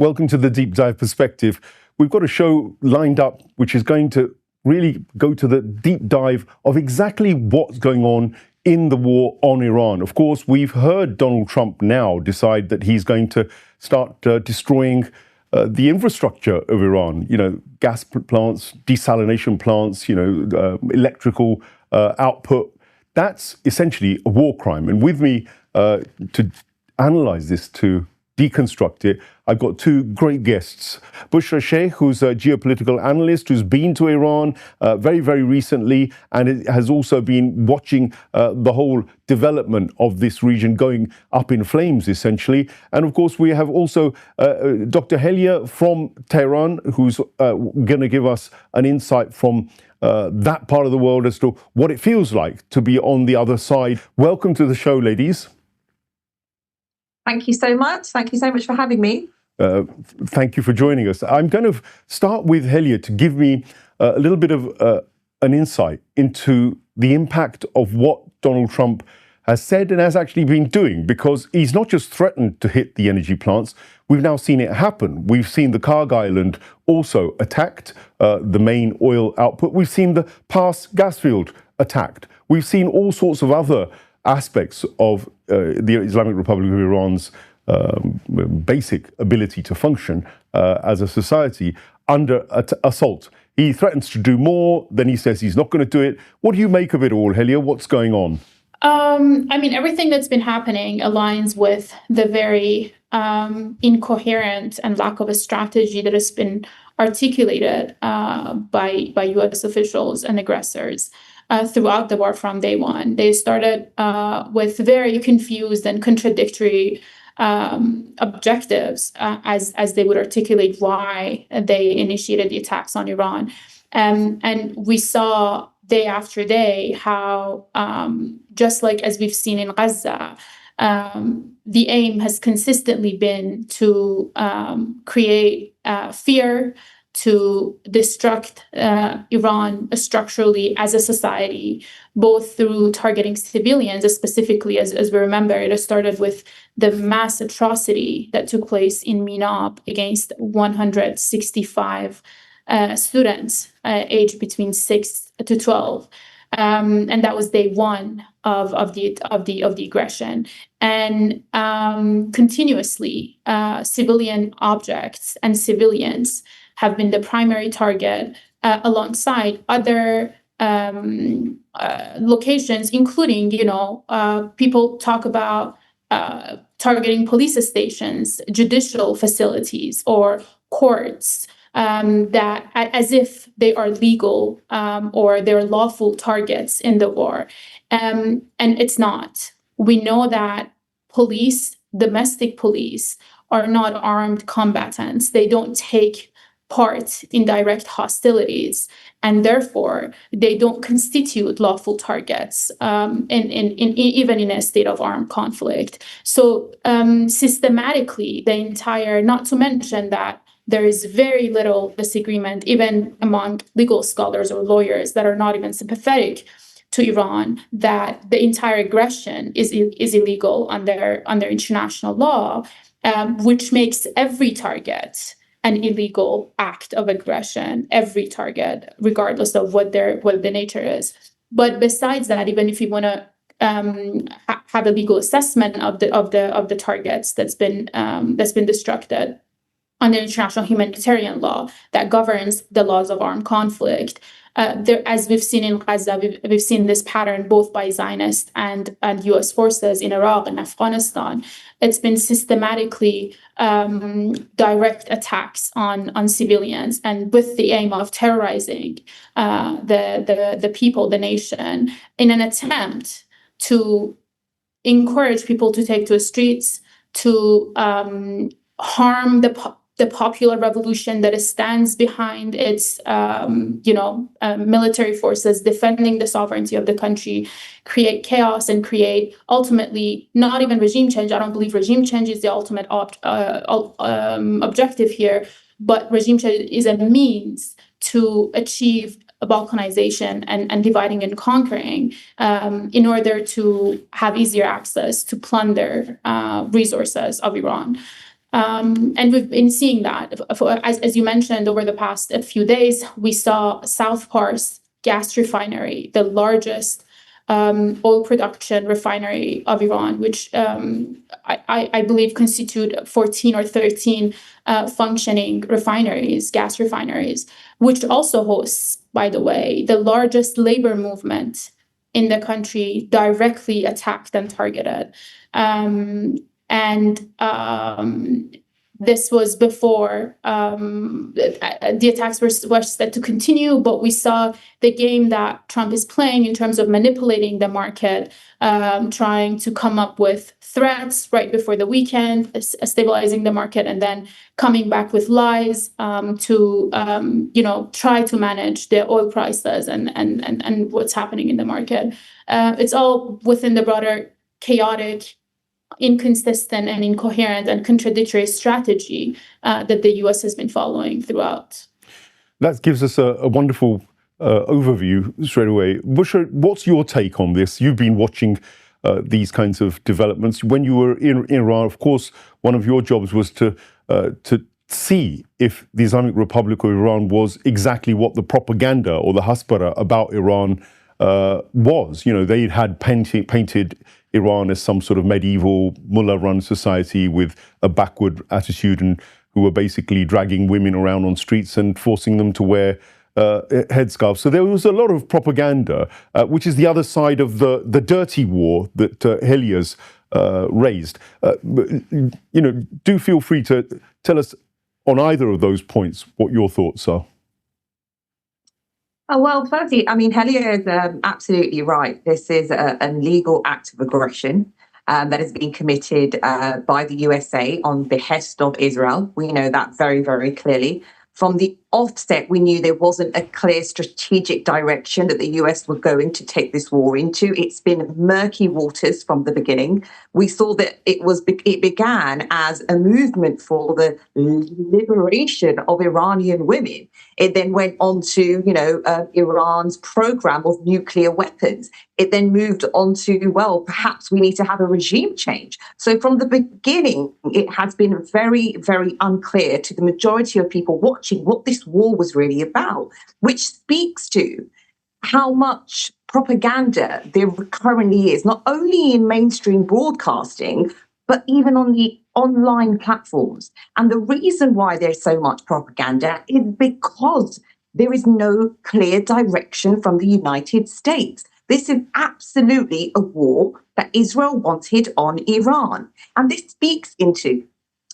Welcome to the Deep Dive Perspective. We've got a show lined up which is going to really go to the deep dive of exactly what's going on in the war on Iran. Of course, we've heard Donald Trump now decide that he's going to start destroying the infrastructure of Iran, gas plants, desalination plants, electrical output. That's essentially a war crime. And with me to analyze this, to deconstruct it, I've got two great guests. Bushra Shaikh, who's a geopolitical analyst who's been to Iran very, very recently and has also been watching the whole development of this region going up in flames, essentially. And of course, we have also Dr. Helyeh from Tehran, who's going to give us an insight from that part of the world as to what it feels like to be on the other side. Welcome to the show, ladies. Thank you so much. Thank you so much for having me. Thank you for joining us. I'm going to start with Helyeh to give me a little bit of an insight into the impact of what Donald Trump has said and has actually been doing, because he's not just threatened to hit the energy plants, we've now seen it happen. We've seen the Karg Island also attacked, the main oil output. We've seen the Pars gas field attacked. We've seen all sorts of other aspects of the Islamic Republic of Iran's basic ability to function as a society under assault. He threatens to do more, then he says he's not going to do it. What do you make of it all, Helyeh? What's going on? Everything that's been happening aligns with the very incoherent and lack of a strategy that has been articulated by U.S. officials and aggressors throughout the war from day one. They started with very confused and contradictory objectives as they would articulate why they initiated the attacks on Iran. And we saw day after day how, just like as we've seen in Gaza, the aim has consistently been to create fear, to destruct Iran structurally as a society, both through targeting civilians, specifically, as we remember, it started with the mass atrocity that took place in Minab against 165 students aged between 6 to 12. And that was day one of the aggression. And continuously, civilian objects and civilians have been the primary target alongside other locations, including, people talk about targeting police stations, judicial facilities, or courts, that as if they are legal or they're lawful targets in the war. And it's not. We know that police, domestic police, are not armed combatants. They don't take part in direct hostilities, and therefore they don't constitute lawful targets even in a state of armed conflict. So systematically, the entire, not to mention that there is very little disagreement, even among legal scholars or lawyers that are not even sympathetic to Iran, that the entire aggression is illegal under international law, which makes every target an illegal act of aggression, every target, regardless of what the nature is. But besides that, even if you want to have a legal assessment of the targets that's been destructed under international humanitarian law that governs the laws of armed conflict, as we've seen in Gaza, we've seen this pattern both by Zionist and U.S. forces in Iraq and Afghanistan. It's been systematically direct attacks on civilians, and with the aim of terrorizing the people, the nation, in an attempt to encourage people to take to the streets, to harm the popular revolution that stands behind its military forces defending the sovereignty of the country, create chaos and create ultimately not even regime change. I don't believe regime change is the ultimate objective here, but regime change is a means to achieve a Balkanization and dividing and conquering in order to have easier access to plunder resources of Iran. And we've been seeing that. As you mentioned, over the past few days, we saw South Pars gas refinery, the largest oil production refinery of Iran, which I believe constitute 14 or 13 functioning refineries, gas refineries, which also hosts, by the way, the largest labor movement in the country, directly attacked and targeted. This was before the attacks were set to continue, but we saw the game that Trump is playing in terms of manipulating the market, trying to come up with threats right before the weekend, stabilizing the market, and then coming back with lies to try to manage the oil prices and what's happening in the market. It's all within the broader chaotic, inconsistent and incoherent and contradictory strategy that the US has been following throughout. That gives us a wonderful overview straight away. Bushra, what's your take on this? You've been watching these kinds of developments. When you were in Iran, of course, one of your jobs was to see if the Islamic Republic of Iran was exactly what the propaganda or the haspara about Iran was. You know, they had painted Iran as some sort of medieval mullah-run society with a backward attitude, and who were basically dragging women around on streets and forcing them to wear headscarves. So there was a lot of propaganda, which is the other side of the dirty war that Helyeh's raised. Do feel free to tell us on either of those points what your thoughts are. Well, firstly, Helyeh is absolutely right. This is a legal act of aggression that has been committed by the USA on behest of Israel. We know that very, very clearly. From the offset, we knew there wasn't a clear strategic direction that the US were going to take this war into. It's been murky waters from the beginning. We saw that it began as a movement for the liberation of Iranian women. It then went on to, Iran's program of nuclear weapons. It then moved on to, well, perhaps we need to have a regime change. So from the beginning, it has been very, very unclear to the majority of people watching what this war was really about, which speaks to how much propaganda there currently is, not only in mainstream broadcasting, but even on the online platforms. And the reason why there's so much propaganda is because there is no clear direction from the United States. This is absolutely a war that Israel wanted on Iran. And this speaks into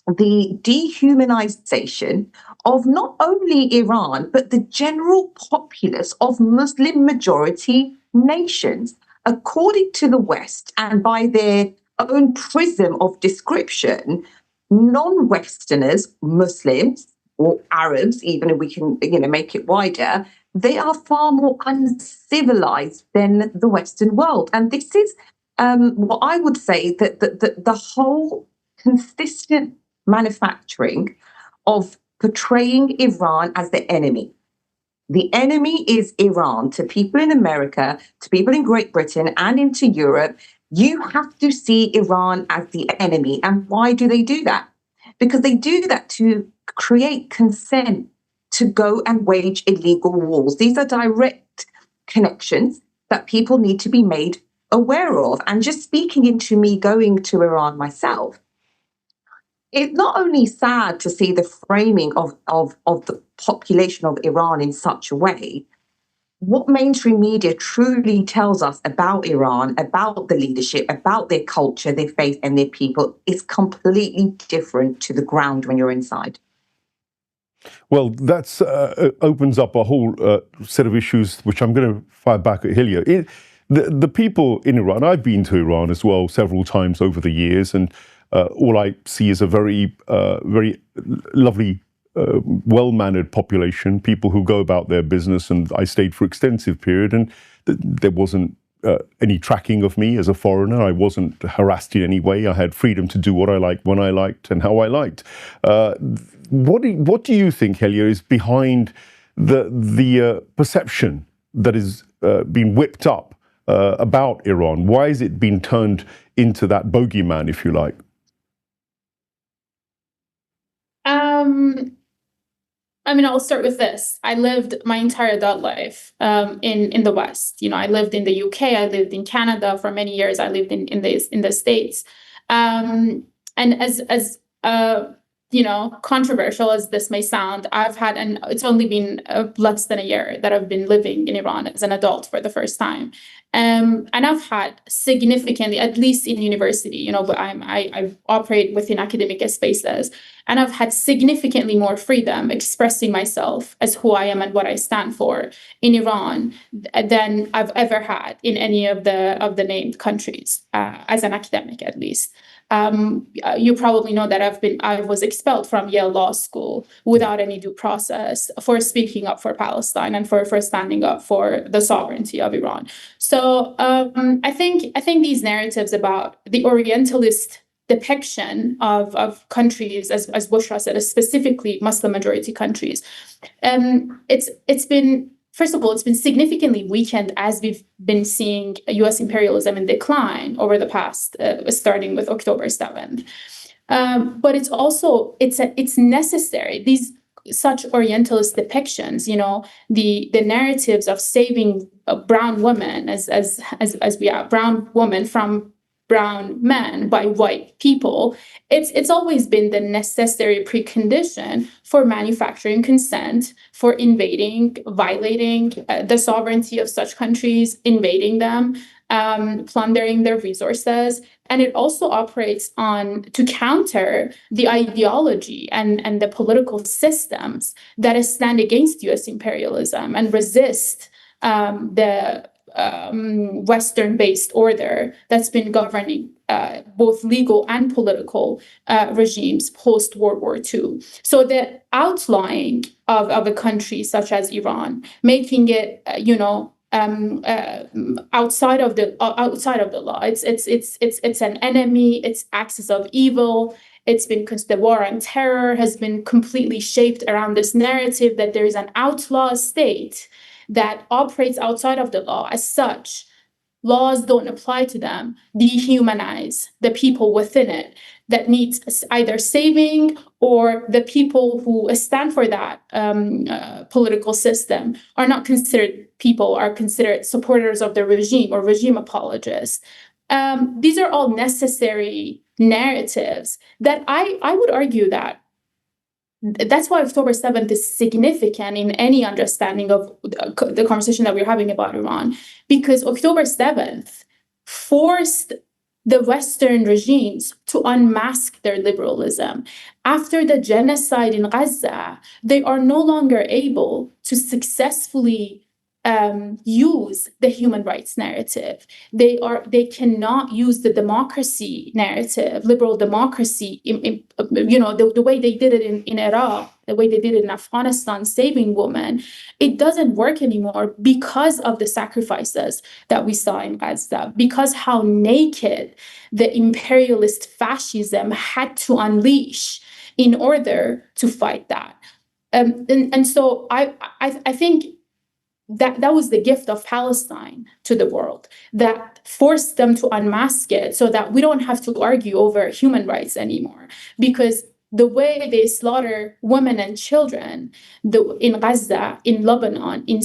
the dehumanization of not only Iran, but the general populace of Muslim majority nations. According to the West, and by their own prism of description, non-Westerners, Muslims or Arabs, even if we can make it wider, they are far more uncivilized than the Western world. And this is what I would say that the whole consistent manufacturing of portraying Iran as the enemy. The enemy is Iran. To people in America, to people in Great Britain and into Europe, you have to see Iran as the enemy. And why do they do that? Because they do that to create consent to go and wage illegal wars. These are direct connections that people need to be made aware of. And just speaking into me going to Iran myself, it's not only sad to see the framing of the population of Iran in such a way. What mainstream media truly tells us about Iran, about the leadership, about their culture, their faith, and their people is completely different to the ground when you're inside. Well, that opens up a whole set of issues, which I'm going to fire back at Helyeh. The people in Iran, I've been to Iran as well several times over the years, and all I see is a very lovely, well-mannered population, people who go about their business, and I stayed for extensive period, and there wasn't any tracking of me as a foreigner. I wasn't harassed in any way. I had freedom to do what I liked, when I liked, and how I liked. What do you think, Helyeh, is behind the perception that is being whipped up about Iran? Why is it being turned into that bogeyman, if you like? I mean, I'll start with this. I lived my entire adult life in the West. You know, I lived in the UK. I lived in Canada for many years. I lived in the States. And as you know, controversial as this may sound, I've had, and it's only been less than a year that I've been living in Iran as an adult for the first time. And I've had significantly, at least in university, you know, but I operate within academic spaces, and I've had significantly more freedom expressing myself as who I am and what I stand for in Iran than I've ever had in any of the named countries, as an academic at least. You probably know that I was expelled from Yale Law School without any due process for speaking up for Palestine and for standing up for the sovereignty of Iran. So I think these narratives about the Orientalist depiction of countries, as Bushra said, specifically Muslim majority countries, it's been. First of all, it's been significantly weakened as we've been seeing U.S. imperialism in decline over the past, starting with October 7th. But it's also it's necessary. These such Orientalist depictions, you know, the narratives of saving a brown woman as we are brown woman from brown men by white people, it's always been the necessary precondition for manufacturing consent, for invading, violating the sovereignty of such countries, invading them, plundering their resources. And it also operates to counter the ideology and the political systems that stand against U.S. imperialism and resist the Western-based order that's been governing both legal and political regimes post-World War II. So the outlawing of a country such as Iran, making it, outside of the law, it's an enemy, it's axis of evil. It's been because the war on terror has been completely shaped around this narrative that there is an outlaw state that operates outside of the law. As such, laws don't apply to them, dehumanize the people within it that needs either saving, or the people who stand for that political system are not considered people, are considered supporters of the regime or regime apologists. These are all necessary narratives that I would argue that's why October 7th is significant in any understanding of the conversation that we're having about Iran, because October 7th forced the Western regimes to unmask their liberalism. After the genocide in Gaza, they are no longer able to successfully use the human rights narrative. They cannot use the democracy narrative, liberal democracy, the way they did it in Iraq, the way they did it in Afghanistan, saving women. It doesn't work anymore because of the sacrifices that we saw in Gaza, because how naked the imperialist fascism had to unleash in order to fight that. And so I think that was the gift of Palestine to the world, that forced them to unmask it so that we don't have to argue over human rights anymore. Because the way they slaughter women and children in Gaza, in Lebanon, in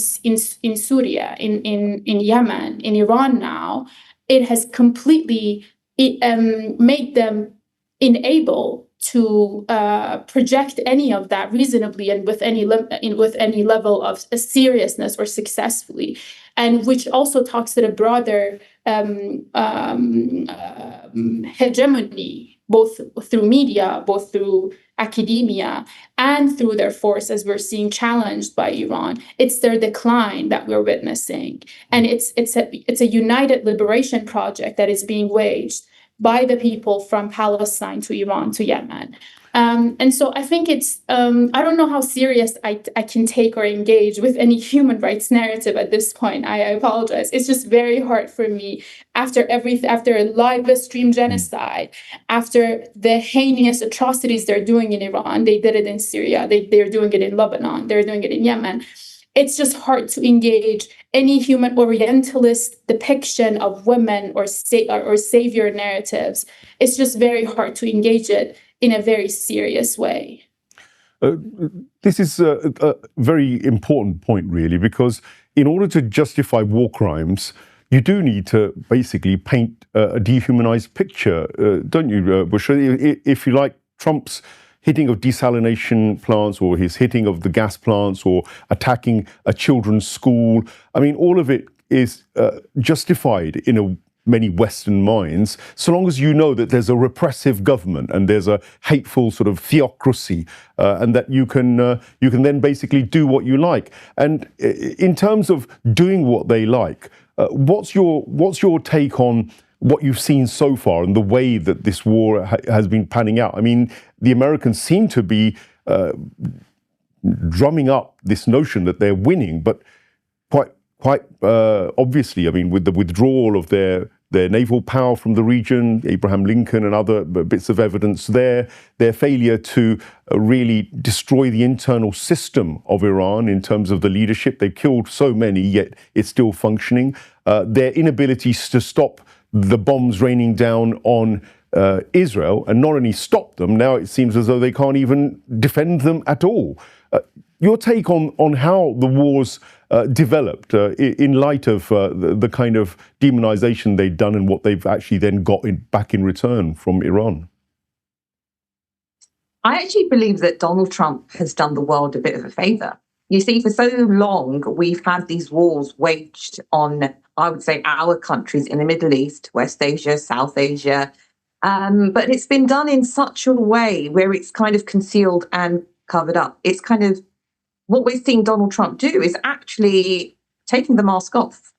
Syria, in Yemen, in Iran now, it has completely made them unable to project any of that reasonably and with any level of seriousness or successfully, and which also talks to the broader hegemony, both through media, both through academia, and through their force, as we're seeing challenged by Iran. It's their decline that we're witnessing, and it's a united liberation project that is being waged by the people from Palestine to Iran to Yemen. And so I think it's, I don't know how serious I can take or engage with any human rights narrative at this point. I apologize. It's just very hard for me after a live stream genocide, after the heinous atrocities they're doing in Iran. They did it in Syria. They're doing it in Lebanon. They're doing it in Yemen. It's just hard to engage any human Orientalist depiction of women or savior narratives. It's just very hard to engage it in a very serious way. This is a very important point, really, because in order to justify war crimes, you do need to basically paint a dehumanized picture, don't you, Bushra? If you like, Trump's hitting of desalination plants, or his hitting of the gas plants, or attacking a children's school, I mean, all of it is justified in many Western minds, so long as you know that there's a repressive government and there's a hateful sort of theocracy, and that you can then basically do what you like. And in terms of doing what they like, what's your take on what you've seen so far and the way that this war has been panning out? I mean, the Americans seem to be drumming up this notion that they're winning, but quite obviously, I mean, with the withdrawal of their naval power from the region, Abraham Lincoln and other bits of evidence there, their failure to really destroy the internal system of Iran in terms of the leadership. They killed so many, yet it's still functioning. Their inability to stop the bombs raining down on Israel, and not only stop them, now it seems as though they can't even defend them at all. Your take on how the wars developed in light of the kind of demonization they'd done and what they've actually then got back in return from Iran? I actually believe that Donald Trump has done the world a bit of a favor. You see, for so long, we've had these wars waged on, I would say, our countries in the Middle East, West Asia, South Asia. But it's been done in such a way where it's kind of concealed and covered up. It's kind of what we're seeing Donald Trump do is actually taking the mask off.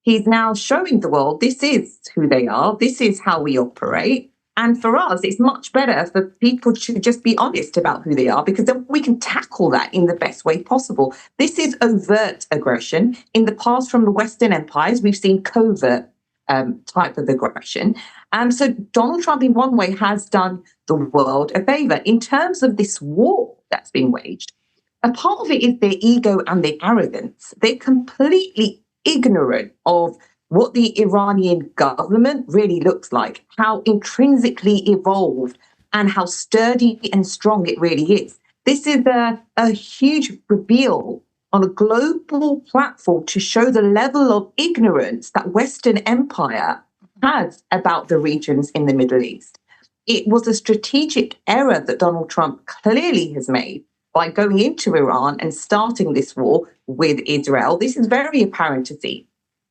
He's now showing the world this is who they are, this is how we operate. And for us, it's much better for people to just be honest about who they are, because then we can tackle that in the best way possible. This is overt aggression. In the past, from the Western empires, we've seen covert type of aggression. So Donald Trump, in one way, has done the world a favor. In terms of this war that's been waged, a part of it is their ego and their arrogance. They're completely ignorant of what the Iranian government really looks like, how intrinsically evolved and how sturdy and strong it really is. This is a huge reveal on a global platform to show the level of ignorance that Western empire has about the regions in the Middle East. It was a strategic error that Donald Trump clearly has made by going into Iran and starting this war with Israel. This is very apparent to see.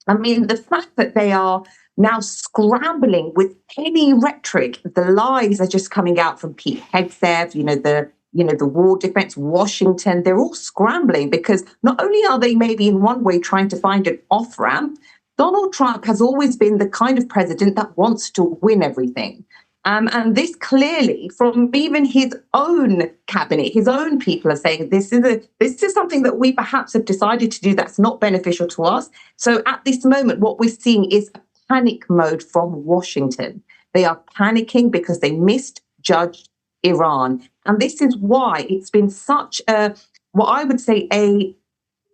I mean, the fact that they are now scrambling with any rhetoric, the lies are just coming out from Pete Hegseth, the War Defense, Washington, they're all scrambling because not only are they maybe in one way trying to find an off-ramp, Donald Trump has always been the kind of president that wants to win everything. And this clearly, from even his own cabinet, his own people are saying this is something that we perhaps have decided to do that's not beneficial to us. So at this moment, what we're seeing is a panic mode from Washington. They are panicking because they misjudged Iran. And this is why it's been such what I would say, a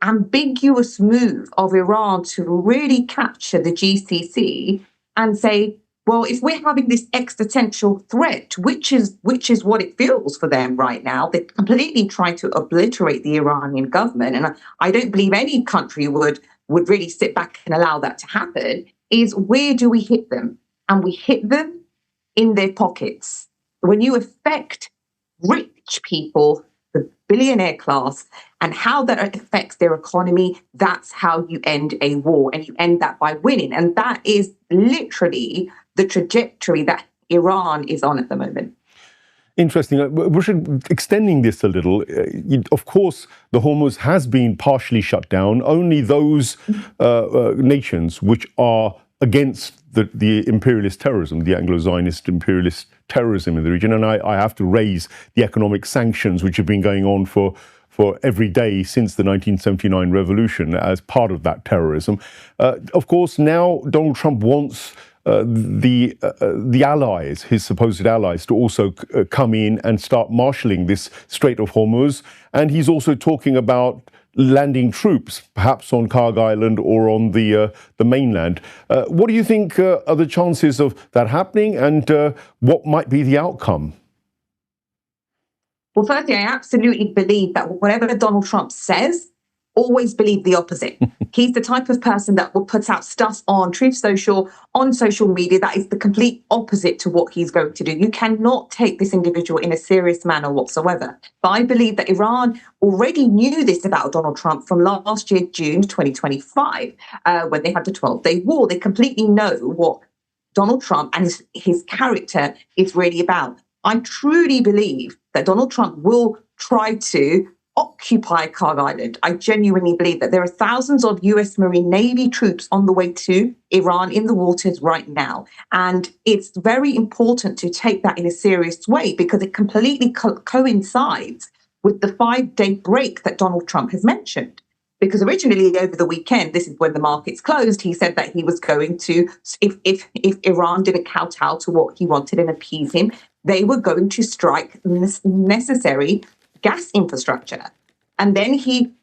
ambiguous move of Iran to really capture the GCC and say, well, if we're having this existential threat, which is what it feels for them right now, they're completely trying to obliterate the Iranian government. And I don't believe any country would really sit back and allow that to happen, is where do we hit them? And we hit them in their pockets. When you affect rich people, the billionaire class, and how that affects their economy, that's how you end a war. And you end that by winning. And that is literally the trajectory that Iran is on at the moment. Interesting. Extending this a little, of course, the Hormuz has been partially shut down. Only those nations which are against the imperialist terrorism, the Anglo-Zionist imperialist terrorism in the region, and I have to raise the economic sanctions which have been going on for every day since the 1979 revolution as part of that terrorism. Of course, now Donald Trump wants the allies, his supposed allies, to also come in and start marshalling this Strait of Hormuz. And he's also talking about landing troops, perhaps on Kharg Island or on the mainland. What do you think are the chances of that happening, and what might be the outcome? Well, firstly, I absolutely believe that whatever Donald Trump says, always believe the opposite. He's the type of person that will put out stuff on Truth Social, on social media, that is the complete opposite to what he's going to do. You cannot take this individual in a serious manner whatsoever. But I believe that Iran already knew this about Donald Trump from last year, June 2025, when they had the 12-day war. They completely know what Donald Trump and his character is really about. I truly believe that Donald Trump will try to occupy Kharg Island. I genuinely believe that there are thousands of US Marine Navy troops on the way to Iran in the waters right now. And it's very important to take that in a serious way because it completely coincides with the 5-day break that Donald Trump has mentioned. Because originally over the weekend, this is when the markets closed, he said that he was going to, if Iran didn't kowtow to what he wanted and appease him, they were going to strike necessary gas infrastructure. And then he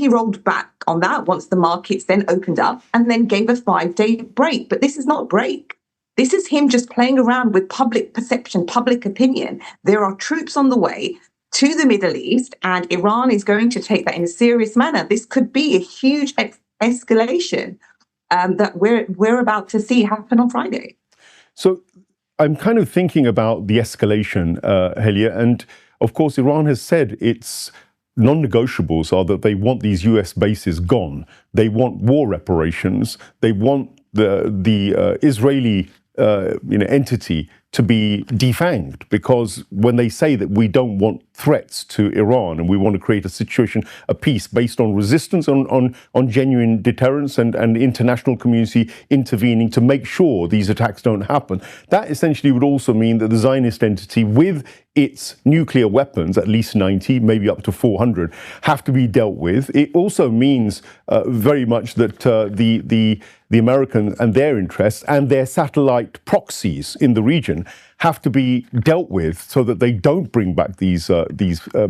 rolled back on that once the markets then opened up and then gave a 5-day break. But this is not a break. This is him just playing around with public perception, public opinion. There are troops on the way to the Middle East, and Iran is going to take that in a serious manner. This could be a huge escalation that we're about to see happen on Friday. So I'm kind of thinking about the escalation, Helyeh, and of course, Iran has said its non-negotiables are that they want these US bases gone. They want war reparations. They want the Israeli entity to be defanged, because when they say that we don't want threats to Iran and we want to create a situation, a peace based on resistance, on genuine deterrence and the international community intervening to make sure these attacks don't happen, that essentially would also mean that the Zionist entity with its nuclear weapons, at least 90, maybe up to 400, have to be dealt with. It also means very much that the Americans and their interests and their satellite proxies in the region have to be dealt with so that they don't bring back these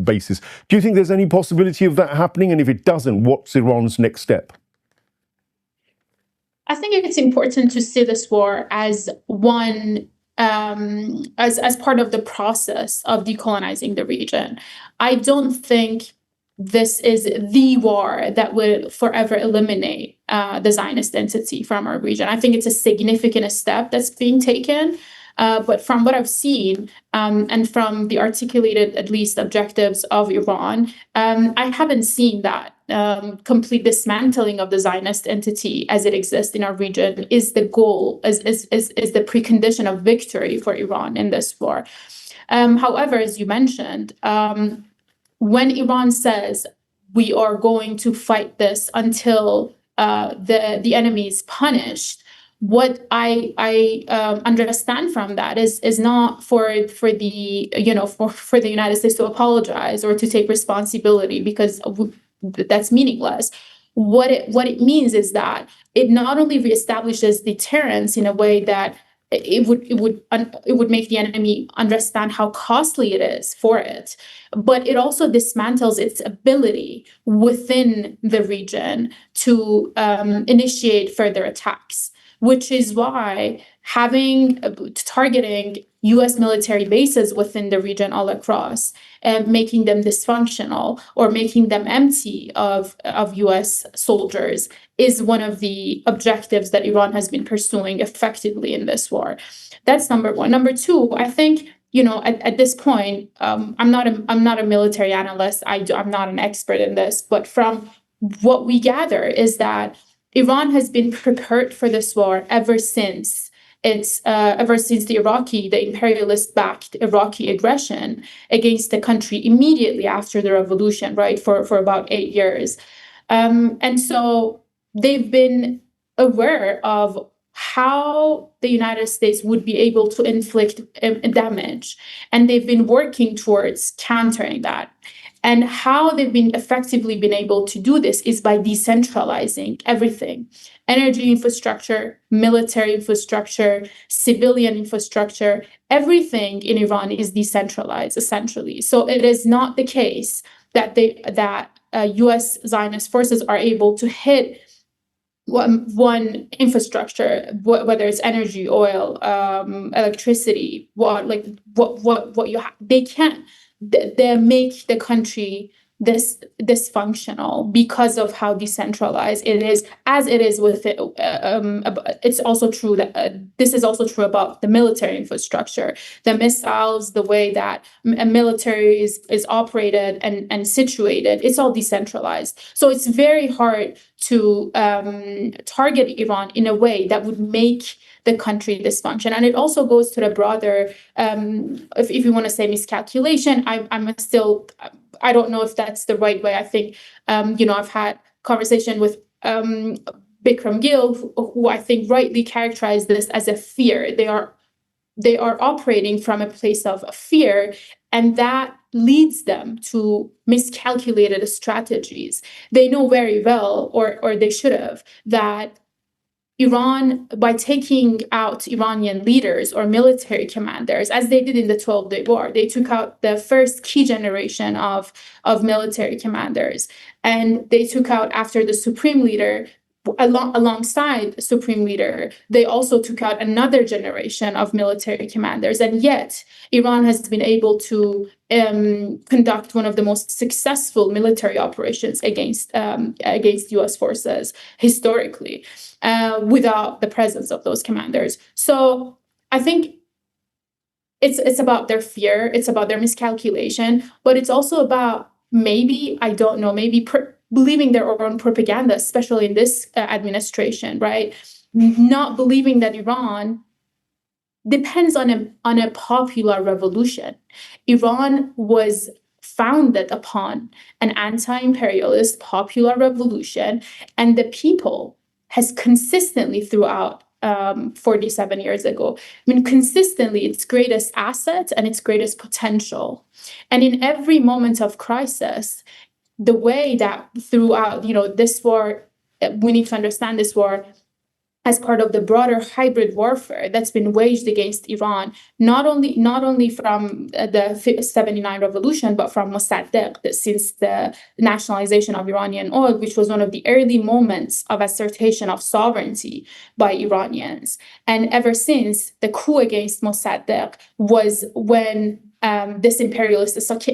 bases. Do you think there's any possibility of that happening? And if it doesn't, what's Iran's next step? I think it's important to see this war as one as part of the process of decolonizing the region. I don't think this is the war that will forever eliminate the Zionist entity from our region. I think it's a significant step that's being taken. But from what I've seen and from the articulated, at least, objectives of Iran, I haven't seen that complete dismantling of the Zionist entity as it exists in our region is the goal, is the precondition of victory for Iran in this war. However, as you mentioned, when Iran says we are going to fight this until the enemy is punished, what I understand from that is not for the United States to apologize or to take responsibility, because that's meaningless. What it means is that it not only reestablishes deterrence in a way that it would make the enemy understand how costly it is for it, but it also dismantles its ability within the region to initiate further attacks. Which is why targeting US military bases within the region all across and making them dysfunctional or making them empty of US soldiers is one of the objectives that Iran has been pursuing effectively in this war. That's number one. Number two, I think, at this point, I'm not a military analyst. I'm not an expert in this, but from what we gather is that Iran has been prepared for this war ever since the imperialist-backed Iraqi aggression against the country immediately after the revolution, right, for about 8 years. And so they've been aware of how the United States would be able to inflict damage, and they've been working towards countering that. And how they've been effectively been able to do this is by decentralizing everything: energy infrastructure, military infrastructure, civilian infrastructure. Everything in Iran is decentralized, essentially. So it is not the case that U.S. Zionist forces are able to hit one infrastructure, whether it's energy, oil, electricity, what you have. They can't. They make the country dysfunctional because of how decentralized it is, as it is with it. It's also true that this is also true about the military infrastructure, the missiles, the way that a military is operated and situated. It's all decentralized. So it's very hard to target Iran in a way that would make the country dysfunction. And it also goes to the broader, if you want to say miscalculation, I don't know if that's the right way. I think, I've had conversation with Bikram Gill, who I think rightly characterized this as a fear. They are operating from a place of fear, and that leads them to miscalculated strategies. They know very well, or they should have, that Iran, by taking out Iranian leaders or military commanders, as they did in the 12-day war, they took out the first key generation of military commanders. And they took out, after the supreme leader, alongside supreme leader, they also took out another generation of military commanders. And yet, Iran has been able to conduct one of the most successful military operations against U.S. forces historically, without the presence of those commanders. So I think it's about their fear, it's about their miscalculation, but it's also about maybe believing their own propaganda, especially in this administration, right? Not believing that Iran depends on a popular revolution. Iran was founded upon an anti-imperialist popular revolution, and the people has consistently throughout 47 years ago, consistently its greatest asset and its greatest potential. And in every moment of crisis, the way that throughout, this war, we need to understand this war as part of the broader hybrid warfare that's been waged against Iran, not only from the 79 revolution, but from Mossadegh, since the nationalization of Iranian oil, which was one of the early moments of assertion of sovereignty by Iranians. And ever since, the coup against Mossadegh was when this imperialist assault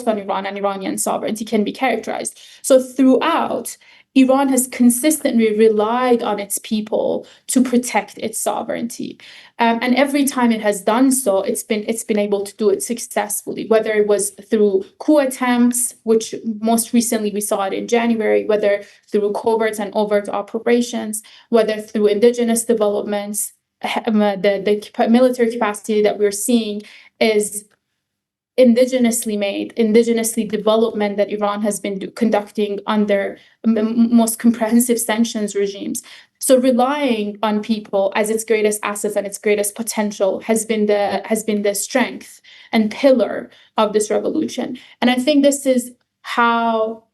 on Iran and Iranian sovereignty can be characterized. So throughout, Iran has consistently relied on its people to protect its sovereignty, and every time it has done so, it's been able to do it successfully. Whether it was through coup attempts, which most recently we saw it in January, whether through covert and overt operations, whether through indigenous developments, the military capacity that we're seeing is indigenously development that Iran has been conducting under most comprehensive sanctions regimes. So relying on people as its greatest assets and its greatest potential has been the strength and pillar of this revolution. And I think this is how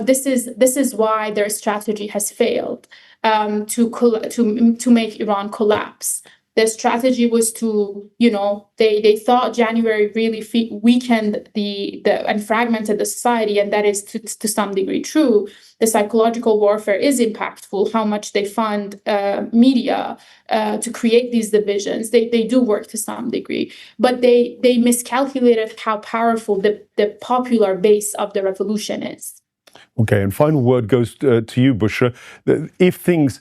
this is why their strategy has failed to make Iran collapse. Their strategy was to, they thought January really weakened and fragmented the society, and that is to some degree true. The psychological warfare is impactful. How much they fund media to create these divisions, they do work to some degree, but they miscalculated how powerful the popular base of the revolution is. Okay, and final word goes to you, Bushra. If things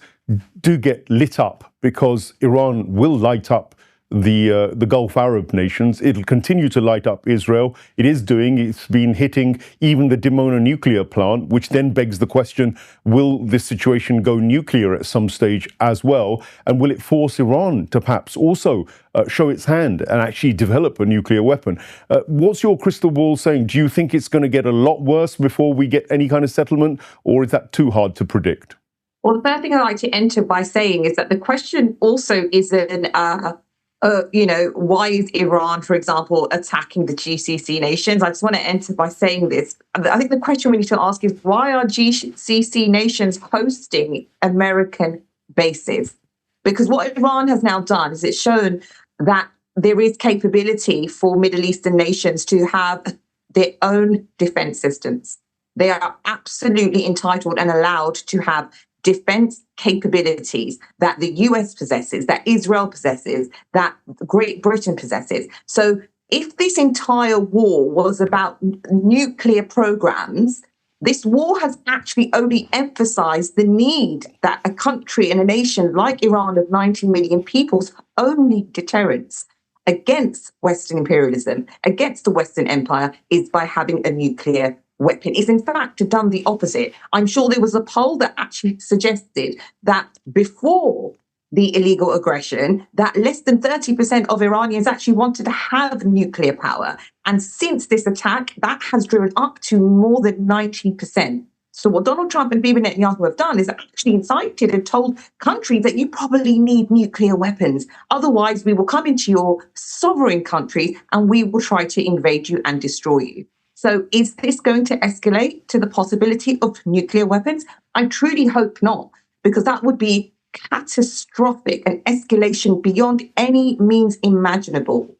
do get lit up, because Iran will light up the Gulf Arab nations, it'll continue to light up Israel. It's been hitting even the Dimona nuclear plant, which then begs the question, will this situation go nuclear at some stage as well? And will it force Iran to perhaps also show its hand and actually develop a nuclear weapon? What's your crystal ball saying? Do you think it's going to get a lot worse before we get any kind of settlement, or is that too hard to predict? Well, the first thing I'd like to enter by saying is that the question also isn't, why is Iran, for example, attacking the GCC nations? I just want to enter by saying this. I think the question we need to ask is, why are GCC nations hosting American bases? Because what Iran has now done is it's shown that there is capability for Middle Eastern nations to have their own defense systems. They are absolutely entitled and allowed to have defense capabilities that the US possesses, that Israel possesses, that Great Britain possesses. So if this entire war was about nuclear programs, this war has actually only emphasized the need that a country and a nation like Iran of 90 million people's only deterrence against Western imperialism, against the Western Empire, is by having a nuclear weapon. It's in fact done the opposite. I'm sure there was a poll that actually suggested that before the illegal aggression, that less than 30% of Iranians actually wanted to have nuclear power. And since this attack, that has driven up to more than 90%. So what Donald Trump and Bibi Netanyahu have done is actually incited and told countries that you probably need nuclear weapons. Otherwise, we will come into your sovereign countries and we will try to invade you and destroy you. So is this going to escalate to the possibility of nuclear weapons? I truly hope not, because that would be catastrophic, an escalation beyond any means imaginable.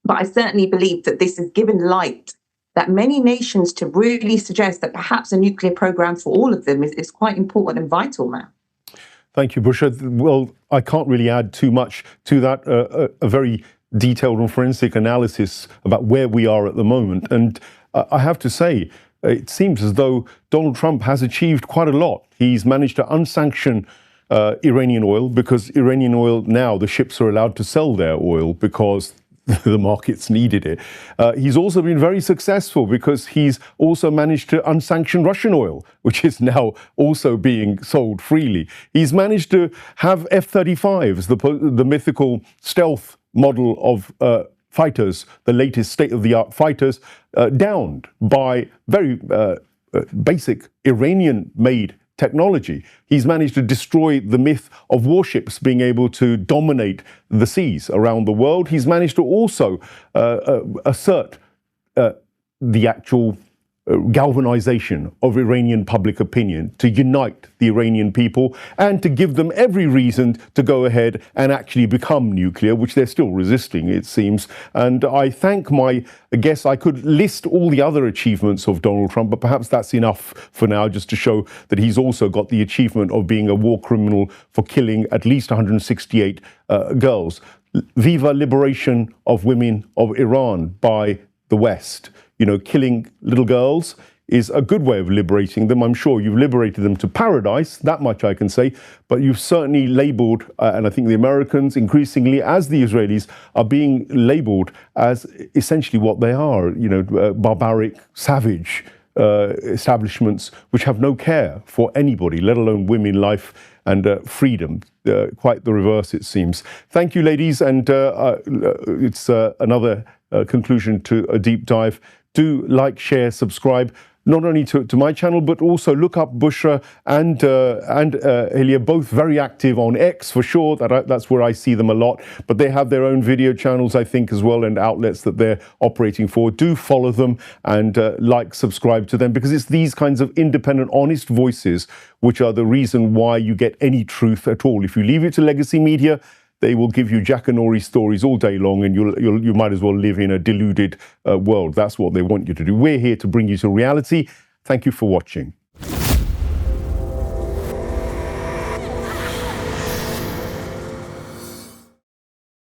But I certainly believe that this has given light that many nations to really suggest that perhaps a nuclear program for all of them is quite important and vital now. Thank you, Bushra. Well, I can't really add too much to that. A very detailed and forensic analysis about where we are at the moment. And I have to say, it seems as though Donald Trump has achieved quite a lot. He's managed to unsanction Iranian oil, because Iranian oil now, the ships are allowed to sell their oil because the markets needed it. He's also been very successful because he's also managed to unsanction Russian oil, which is now also being sold freely. He's managed to have F-35s, the mythical stealth model of fighters, the latest state-of-the-art fighters, downed by very basic Iranian-made technology. He's managed to destroy the myth of warships being able to dominate the seas around the world. He's managed to also assert the actual galvanization of Iranian public opinion, to unite the Iranian people and to give them every reason to go ahead and actually become nuclear, which they're still resisting, it seems. And I thank my guests. I could list all the other achievements of Donald Trump, but perhaps that's enough for now, just to show that he's also got the achievement of being a war criminal for killing at least 168 girls. Viva liberation of women of Iran by the West. You know, killing little girls is a good way of liberating them. I'm sure you've liberated them to paradise, that much I can say, but you've certainly labeled, and I think the Americans increasingly, as the Israelis, are being labeled as essentially what they are, you know, barbaric, savage establishments which have no care for anybody, let alone women, life and freedom. Quite the reverse, it seems. Thank you, ladies, and it's another conclusion to a deep dive. Do like, share, subscribe, not only to my channel, but also look up Bushra and Helyeh, both very active on X for sure. That's where I see them a lot. But they have their own video channels, I think, as well, and outlets that they're operating for. Do follow them and like, subscribe to them, because it's these kinds of independent, honest voices which are the reason why you get any truth at all. If you leave it to legacy media, they will give you Jackanory stories all day long, and you might as well live in a deluded world. That's what they want you to do. We're here to bring you to reality. Thank you for watching.